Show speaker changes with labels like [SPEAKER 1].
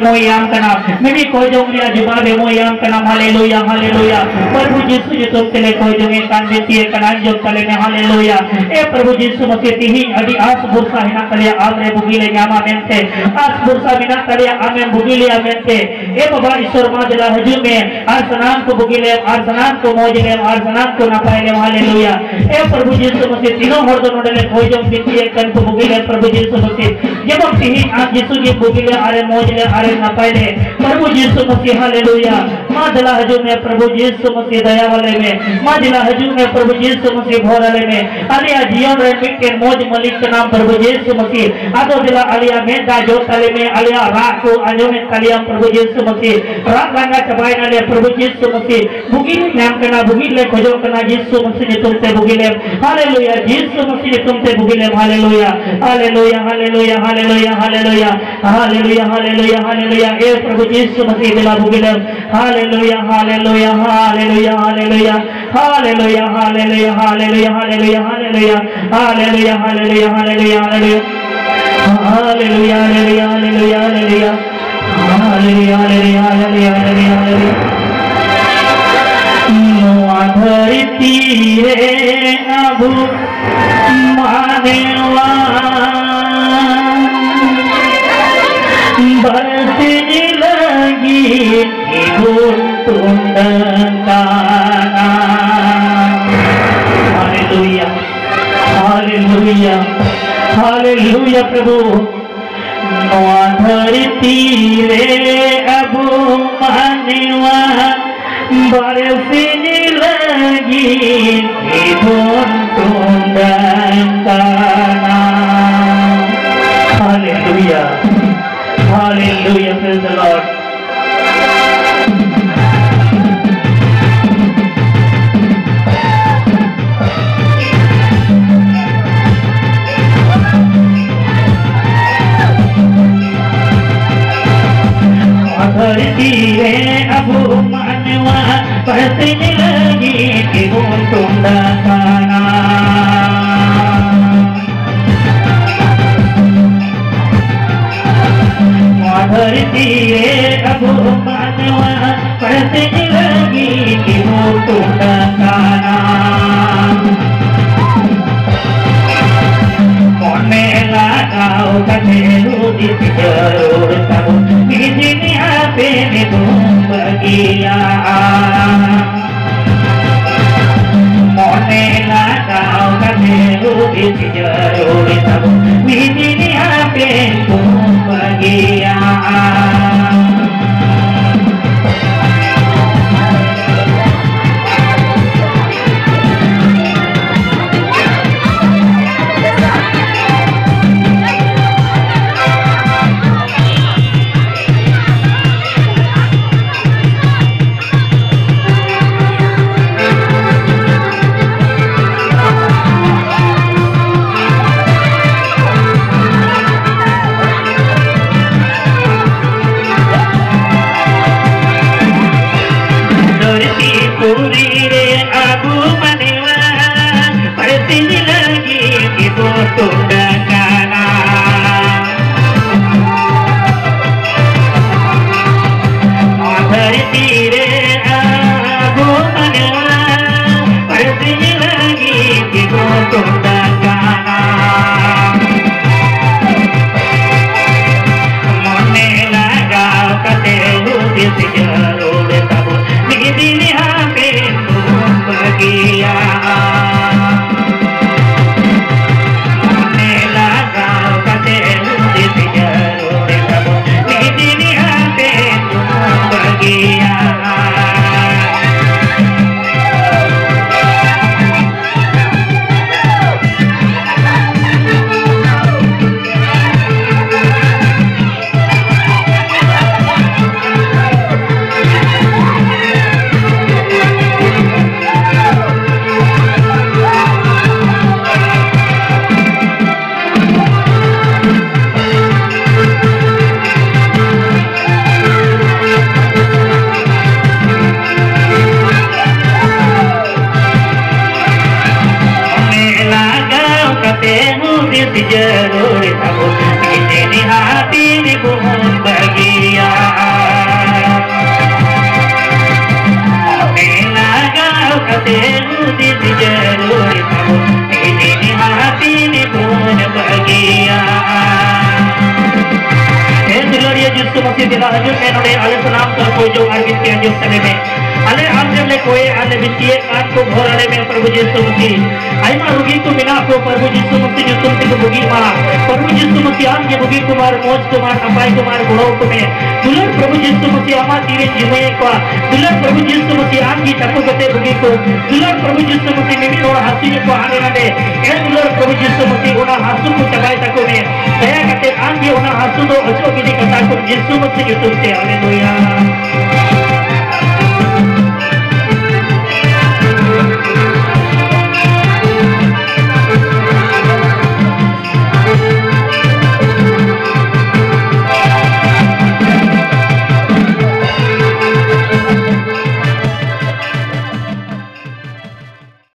[SPEAKER 1] yang kena mimi kojong dia jumpa demo yang kena haleluya haleluya प्रभु यीशु ये तुम तेरे kojong ikan beti ikan anjok kalian haleluya प्रभु यीशु masih tihi adi as bursa hina kalian amre bugile nyama mente as bursa hina kalian amen bugile amente baba ईश्वर माजला हजू में आसनाम को बगीले आसनाम को मोजले आसनाम को नपाइले hallelujah प्रभु यीशु मसीह तीनों हर दोनों डले खोजों बिती कन को बगीले प्रभु यीशु मसीह जब हम तिही आज यीशु जी बगीले आरे मोजले आरे नपाइले प्रभु यीशु मसीह हालेलुया माजला हजू में प्रभु यीशु मसीह दया वाले में माजला हजू में प्रभु यीशु मसीह भोराले में अलिया जियोन रेमिक के मोज मलिक के नाम प्रभु यीशु मसीह आदो दिला अलिया में दाजो तले में अलिया राको आजो में कलिया प्रभु यीशु मसीह रात लंगा चबाई नाले प्रभु यीशु मसीह बुगिल नाम कना बुगिल ले खोजो कना यीशु मसीह ने तुमते बुगिले हालेलुया यीशु मसीह ने तुमते बुगिले hallelujah hallelujah hallelujah hallelujah hallelujah hallelujah hallelujah hallelujah प्रभु यीशु मसीह दिला बुगिले hallelujah hallelujah hallelujah hallelujah hallelujah hallelujah hallelujah hallelujah hallelujah hallelujah hallelujah hallelujah hallelujah hallelujah hallelujah hallelujah Hallelujah, hallelujah, hallelujah, hallelujah. Nuadhariti re abu manewa barsi lagi ibun tundana. Hallelujah, hallelujah, hallelujah, Prabhu. धरती रे अबू मानवा बरसने लगी धुन तुंडना hallelujah hallelujah praise the lord धरती है अबू मानवा बरसने लगी कि वो तुंडना धरती है अबू मानवा बरसने लगी कि वो तुंडना मोने लगाओ कठेरू दिख जरूर सब बिजली पे तुम बगिया मोने लगाओ कठेरू दिख जरूर सब बिजली पे तुम बगिया Yesus Masihi dila hajur me node ale salam tar koi jo argit ke anjum tale me ale amne le koe ale bitie kan ko ghor ale me Prabhu Yesus Masihi aima rugi ko bina ko Prabhu Yesus Masihi nyutum te bugi ma Prabhu Yesus Masihi am ke bugi kumar moj kumar apai kumar goro ko me dular Prabhu Yesus Masihi ama tire jime ko dular Prabhu Yesus Masihi am ki tapu kate bugi ko dular Prabhu Yesus Masihi me bi ora hasi ko ane nade e dular Prabhu Yesus Masihi ona hasu ko chabai tako me daya kate am ki ona hasu do acho gidi kata ko Yesus Masihi nyutum te haleluya